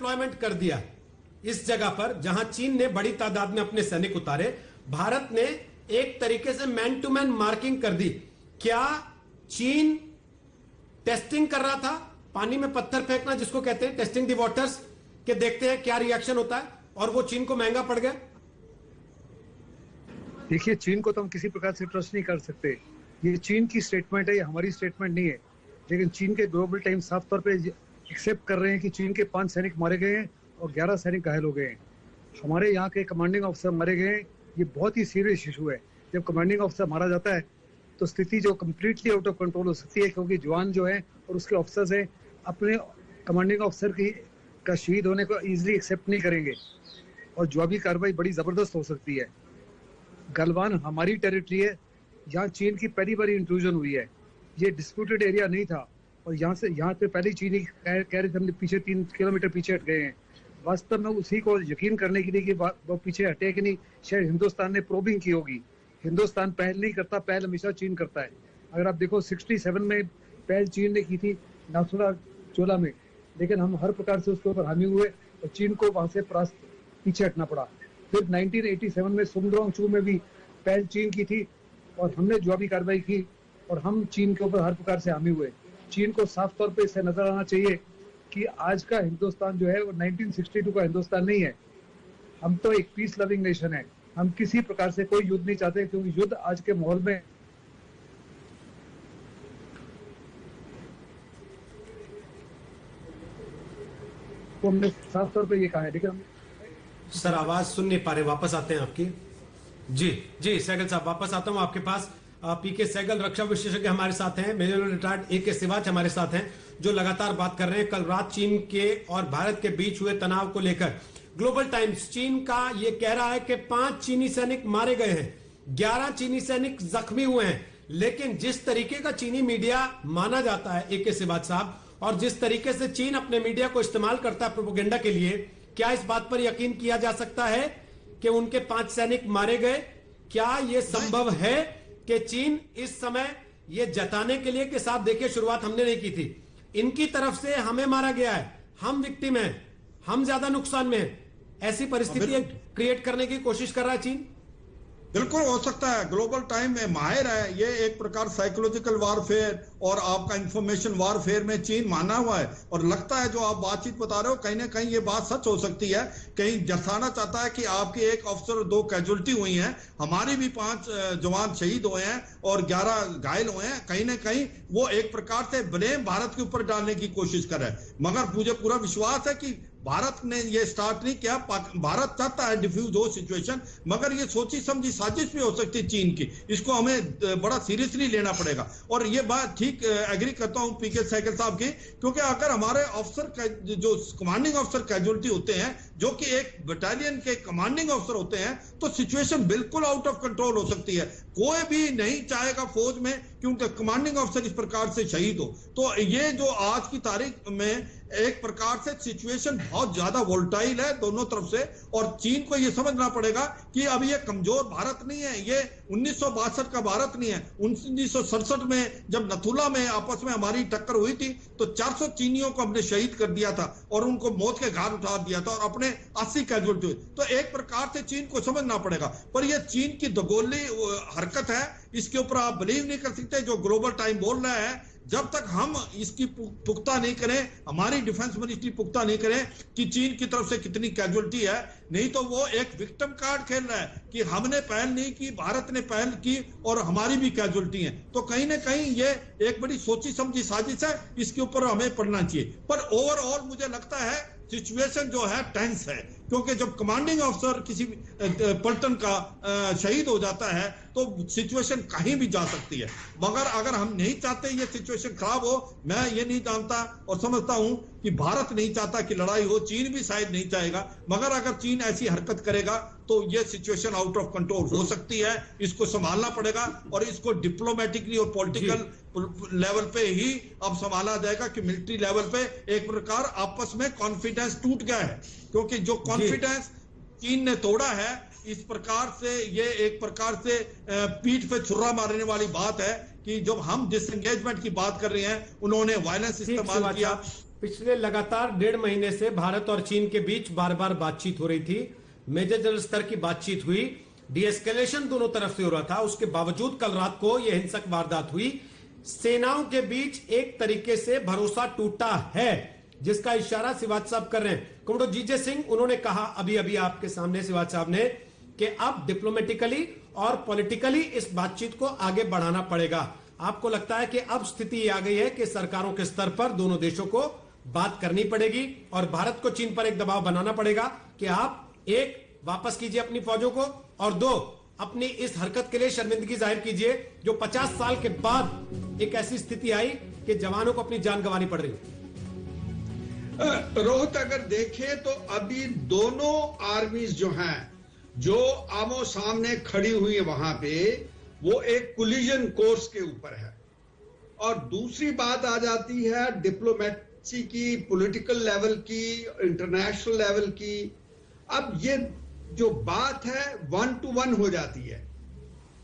Deployment कर दिया इस जगह पर जहां चीन ने बड़ी तादाद में अपने सैनिक उतारे, भारत ने एक तरीके से मैन टू मैन मार्किंग कर दी। क्या चीन टेस्टिंग कर रहा था, पानी में पत्थर फेंकना जिसको कहते हैं, टेस्टिंग द वाटर्स, के देखते हैं क्या रिएक्शन होता है, और वो चीन को महंगा पड़ गया? देखिए, चीन को तो हम किसी प्रकार से ट्रस्ट नहीं कर सकते। ये चीन की स्टेटमेंट है, ये हमारी स्टेटमेंट नहीं है। लेकिन चीन के ग्लोबल टाइम्स साफ तौर पे एक्सेप्ट कर रहे हैं कि चीन के 5 सैनिक मारे गए हैं और 11 सैनिक घायल हो गए हैं। हमारे यहाँ के कमांडिंग ऑफिसर मारे गए हैं। ये बहुत ही सीरियस इशू है। जब कमांडिंग ऑफिसर मारा जाता है तो स्थिति जो कम्प्लीटली आउट ऑफ कंट्रोल हो सकती है, क्योंकि जवान जो है और उसके ऑफिसर्स हैं अपने कमांडिंग ऑफिसर का शहीद होने को ईजिली एक्सेप्ट नहीं करेंगे और जवाबी कार्रवाई बड़ी ज़बरदस्त हो सकती है। गलवान हमारी टेरिटरी है, यहाँ चीन की पहली बार इंट्रूजन हुई है। ये डिस्प्यूटेड एरिया नहीं था और यहाँ पे पहले चीनी कह रहे थे हम पीछे 3 किलोमीटर पीछे हट गए हैं। वास्तव में उसी को यकीन करने के लिए कि वो पीछे हटे कि नहीं, शायद हिंदुस्तान ने प्रोबिंग की होगी। हिंदुस्तान पहल नहीं करता, पहल हमेशा चीन करता है। अगर आप देखो 67 में पहल चीन ने की थी नाथुला चोला में, लेकिन हम हर प्रकार से उसके ऊपर हामी हुए और चीन को वहां से पीछे हटना पड़ा। फिर 1987 में सुमद्रोंगचू में भी पहल चीन की थी और हमने जवाबी कार्रवाई की और हम चीन के ऊपर हर प्रकार से हामी हुए। चीन को साफ तौर पे इससे नजर आना चाहिए कि आज का हिंदुस्तान जो है वो 1962 का हिंदुस्तान नहीं है। हम तो एक पीस लविंग नेशन है। हम किसी प्रकार से कोई युद्ध नहीं चाहते, क्योंकि युद्ध आज के माहौल में तो हमने साफ तौर पे ये कहा है। लेकिन सर आवाज सुन नहीं पा रहे, वापस आते हैं आपकी। जी सहगल साहब, वापस आता हूं आपके पास। पीके सहगल रक्षा विशेषज्ञ हमारे साथ हैं, मेजर रिटायर्ड AK सिवाच हमारे साथ हैं, जो लगातार बात कर रहे हैं कल रात चीन के और भारत के बीच हुए तनाव को लेकर। ग्लोबल टाइम्स चीन का ये कह रहा है कि 5 चीनी सैनिक मारे गए हैं, 11 चीनी सैनिक जख्मी हुए हैं। लेकिन जिस तरीके का चीनी मीडिया माना जाता है AK सिवाच साहब, और जिस तरीके से चीन अपने मीडिया को इस्तेमाल करता है प्रोपेगेंडा के लिए, क्या इस बात पर यकीन किया जा सकता है कि उनके 5 सैनिक मारे गए? क्या यह संभव है कि चीन इस समय यह जताने के लिए कि साहब देखिए शुरुआत हमने नहीं की थी, इनकी तरफ से हमें मारा गया है, हम विक्टिम हैं, हम ज्यादा नुकसान में हैं, ऐसी परिस्थिति क्रिएट करने की कोशिश कर रहा है चीन? बिल्कुल हो सकता है। ग्लोबल टाइम में माहिर है। ये एक प्रकार साइकोलॉजिकल वारफेयर और आपका इंफॉर्मेशन वारफेयर में चीन माना हुआ है। और लगता है जो आप बातचीत बता रहे हो, कहीं ना कहीं ये बात सच हो सकती है। कहीं दर्शाना चाहता है कि आपके एक अफसर और 2 कैजुअल्टी हुई हैं, हमारी भी 5 जवान शहीद हुए हैं और 11 घायल हुए हैं। कहीं ना कहीं वो एक प्रकार से ब्लेम भारत के ऊपर डालने की कोशिश कर रहा है। मगर मुझे पूरा विश्वास है कि भारत ने ये स्टार्ट नहीं किया। भारत चाहता है डिफ्यूज हो सिचुएशन, मगर ये सोची समझी साजिश भी हो सकती है चीन की। इसको हमें बड़ा सीरियसली लेना पड़ेगा। और ये बात ठीक एग्री करता हूं पीके सहगल साहब की, क्योंकि अगर हमारे अफसर जो कमांडिंग अफसर कैजुअल्टी होते हैं, जो कि एक बटालियन के कमांडिंग अफसर होते हैं, तो सिचुएशन बिल्कुल आउट ऑफ कंट्रोल हो सकती है। कोई भी नहीं चाहेगा फौज में कि उनका कमांडिंग अफसर इस प्रकार से शहीद हो। तो ये जो आज की तारीख में एक प्रकार से सिचुएशन बहुत ज्यादा वोल्टाइल है दोनों तरफ से। और चीन को यह समझना पड़ेगा कि अब ये कमजोर भारत नहीं है, ये 1962 का भारत नहीं है। 1967 में जब नथुला में आपस में हमारी टक्कर हुई थी तो 400 चीनियों को हमने शहीद कर दिया था और उनको मौत के घाट उठा दिया था और अपने 80 कैजुअल्टी हुई। तो एक प्रकार से चीन को समझना पड़ेगा। पर यह चीन की दगोली हरकत है, इसके ऊपर आप बिलीव नहीं कर सकते। जो ग्लोबल टाइम बोल रहा है, जब तक हम इसकी पुख्ता नहीं करें, हमारी डिफेंस मिनिस्ट्री पुख्ता नहीं करें कि चीन की तरफ से कितनी कैजुअल्टी है, नहीं तो वो एक विक्टिम कार्ड खेल रहा है कि हमने पहल नहीं की, भारत ने पहल की और हमारी भी कैजुअल्टी है। तो कहीं ना कहीं ये एक बड़ी सोची समझी साजिश है, इसके ऊपर हमें पढ़ना चाहिए। पर ओवरऑल मुझे लगता है सिचुएशन जो है टेंस है, क्योंकि जब कमांडिंग अफसर किसी पलटन का शहीद हो जाता है तो सिचुएशन कहीं भी जा सकती है। मगर अगर हम नहीं चाहते ये सिचुएशन खराब हो, मैं ये नहीं जानता और समझता हूं कि भारत नहीं चाहता कि लड़ाई हो, चीन भी शायद नहीं चाहेगा। मगर अगर चीन ऐसी हरकत करेगा तो ये सिचुएशन आउट ऑफ कंट्रोल हो सकती है। इसको संभालना पड़ेगा और इसको डिप्लोमेटिकली और पॉलिटिकल लेवल पे ही अब संभाला जाएगा कि मिलिट्री लेवल पे एक प्रकार आपस में कॉन्फिडेंस टूट गया है, क्योंकि जो कॉन्फिडेंस चीन ने तोड़ा है, इस प्रकार से ये एक प्रकार से पीठ पे छुरा मारने वाली बात है कि जब हम डिसएंगेजमेंट की बात कर रहे हैं, उन्होंने वायलेंस इस्तेमाल किया। पिछले लगातार 1.5 महीने से भारत और चीन के बीच बार बार बातचीत हो रही थी। मेजर जनरल स्तर की बातचीत हुई, डीएस्केलेशन दोनों तरफ से हो रहा था। उसके बावजूद कल रात को यह हिंसक वारदात हुई। सेनाओं के बीच एक तरीके से भरोसा टूटा है, जिसका इशारा सिवाच साहब कर रहे हैं। कमोडोर जीजे सिंह, उन्होंने कहा अभी अभी आपके सामने सिवाच साहब ने कि अब डिप्लोमेटिकली और पॉलिटिकली इस बातचीत को आगे बढ़ाना पड़ेगा। आपको लगता है कि अब स्थिति आ गई है कि सरकारों के स्तर पर दोनों देशों को बात करनी पड़ेगी और भारत को चीन पर एक दबाव बनाना पड़ेगा कि आप एक, वापस कीजिए अपनी फौजों को, और दो, अपनी इस हरकत के लिए शर्मिंदगी जाहिर कीजिए जो 50 साल के बाद एक ऐसी स्थिति आई कि जवानों को अपनी जान गंवानी पड़ रही। रोहित, अगर देखें तो अभी दोनों आर्मीज जो हैं, जो आमो सामने खड़ी हुई है वहां पे, वो एक कोलिजन कोर्स के ऊपर है। और दूसरी बात आ जाती है डिप्लोमेसी की, पॉलिटिकल लेवल की, इंटरनेशनल लेवल की। अब ये जो बात है 1 to 1 हो जाती है।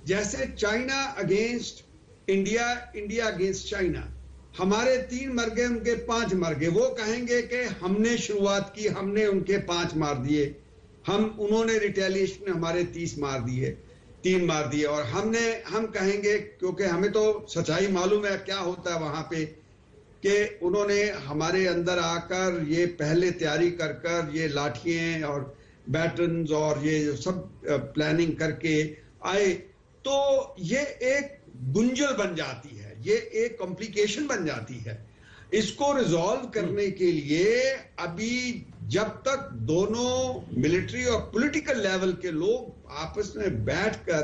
जैसे China against India, India against China, हमारे 3 मर गए, उनके 5 मर गए। वो कहेंगे कि हमने शुरुआत की, हमने उनके 5 मार दिए, उन्होंने रिटेलिएशन में हमारे 30 मार दिए, 3 मार दिए। और हम कहेंगे, क्योंकि हमें तो सच्चाई मालूम है क्या होता है वहां पे, कि उन्होंने हमारे अंदर आकर ये पहले तैयारी कर ये लाठियां और बैटन्स और ये सब प्लानिंग करके आए। तो ये एक गुंजल बन जाती है, ये एक कॉम्प्लिकेशन बन जाती है। इसको रिजॉल्व करने के लिए अभी जब तक दोनों मिलिट्री और पॉलिटिकल लेवल के लोग आपस में बैठकर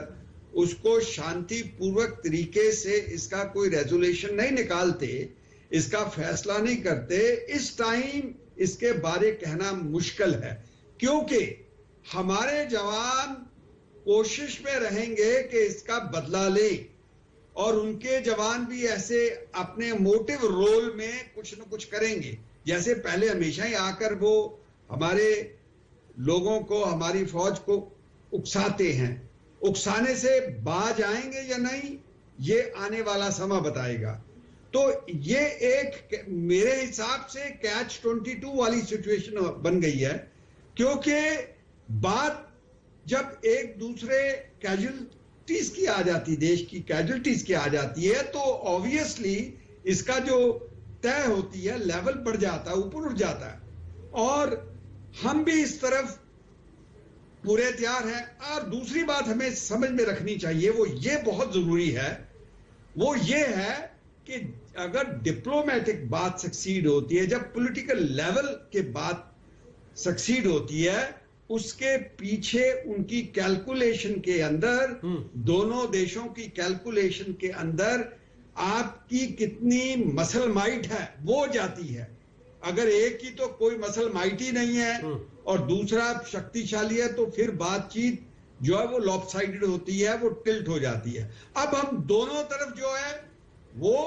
उसको शांतिपूर्वक तरीके से इसका कोई रेजोल्यूशन नहीं निकालते, इसका फैसला नहीं करते, इस टाइम इसके बारे कहना मुश्किल है। क्योंकि हमारे जवान कोशिश में रहेंगे कि इसका बदला ले, और उनके जवान भी ऐसे अपने मोटिव रोल में कुछ न कुछ करेंगे। जैसे पहले हमेशा ही आकर वो हमारे लोगों को, हमारी फौज को उकसाते हैं। उकसाने से बाज आएंगे या नहीं, ये आने वाला समय बताएगा। तो ये एक मेरे हिसाब से कैच 22 वाली सिचुएशन बन गई है। क्योंकि बात जब एक दूसरे कैजुअलिटीज की आ जाती, देश की कैजुअलिटीज की आ जाती है, तो ऑब्वियसली इसका जो तय होती है लेवल बढ़ जाता है, ऊपर उठ जाता है। और हम भी इस तरफ पूरे तैयार हैं। और दूसरी बात हमें समझ में रखनी चाहिए, वो ये बहुत जरूरी है, वो ये है कि अगर डिप्लोमेटिक बात सक्सीड होती है, जब पॉलिटिकल लेवल के बात सक्सीड होती है, उसके पीछे उनकी कैलकुलेशन के अंदर, दोनों देशों की कैलकुलेशन के अंदर आपकी कितनी मसल माइट है वो जाती है। अगर एक की तो कोई मसल माइट ही नहीं है और दूसरा शक्तिशाली है, तो फिर बातचीत जो है वो लॉपसाइडेड होती है, वो टिल्ट हो जाती है। अब हम दोनों तरफ जो है वो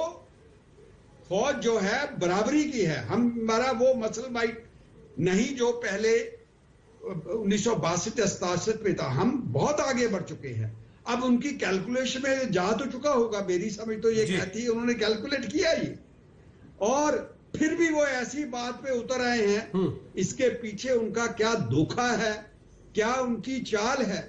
फौज जो है बराबरी की है। हमारा वो मसल माइट नहीं जो पहले 1962-67 में था, हम बहुत आगे बढ़ चुके हैं। अब उनकी कैलकुलेशन में जा तो चुका होगा, मेरी समझ तो ये कहती है उन्होंने कैलकुलेट किया ही, और फिर भी वो ऐसी बात पे उतर आए हैं। इसके पीछे उनका क्या धोखा है, क्या उनकी चाल है,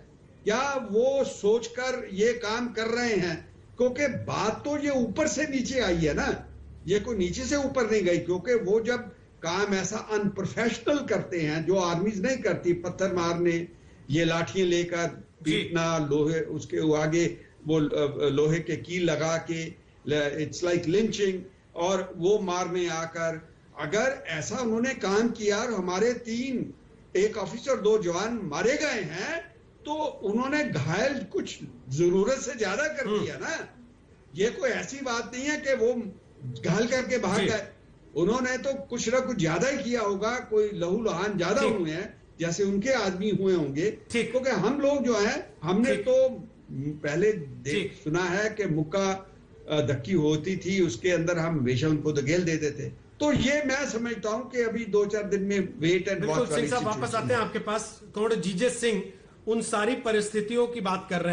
क्या वो सोचकर ये काम कर रहे हैं? क्योंकि बात तो ये ऊपर से नीचे आई है ना, ये कोई नीचे से ऊपर नहीं गई। क्योंकि वो जब काम ऐसा अनप्रोफेशनल करते हैं जो आर्मीज नहीं करती, पत्थर मारने, ये लाठियां लेकर पीटना, लोहे उसके आगे वो लोहे के कील लगा के, इट्स लाइक लिंचिंग, और वो मारने आकर, अगर ऐसा उन्होंने काम किया और हमारे 3, एक ऑफिसर 2 जवान मारे गए हैं, तो उन्होंने घायल कुछ जरूरत से ज्यादा कर दिया ना। ये कोई ऐसी बात नहीं है कि वो घायल करके भाग गए, उन्होंने तो कुछ ना कुछ ज्यादा ही किया होगा, कोई लहू लहान ज्यादा हुए हैं जैसे उनके आदमी हुए होंगे। क्योंकि हम लोग जो हैं, हमने तो पहले सुना है कि मुक्का धक्की होती थी, उसके अंदर हम हमेशा उनको धकेल देते थे। तो ये मैं समझता हूं कि अभी 2-4 दिन में वेट एंड वॉच वाली सिंह साहब वापस आते हैं आपके पास। कमोडोर जीजे सिंह उन सारी परिस्थितियों की बात कर रहे हैं।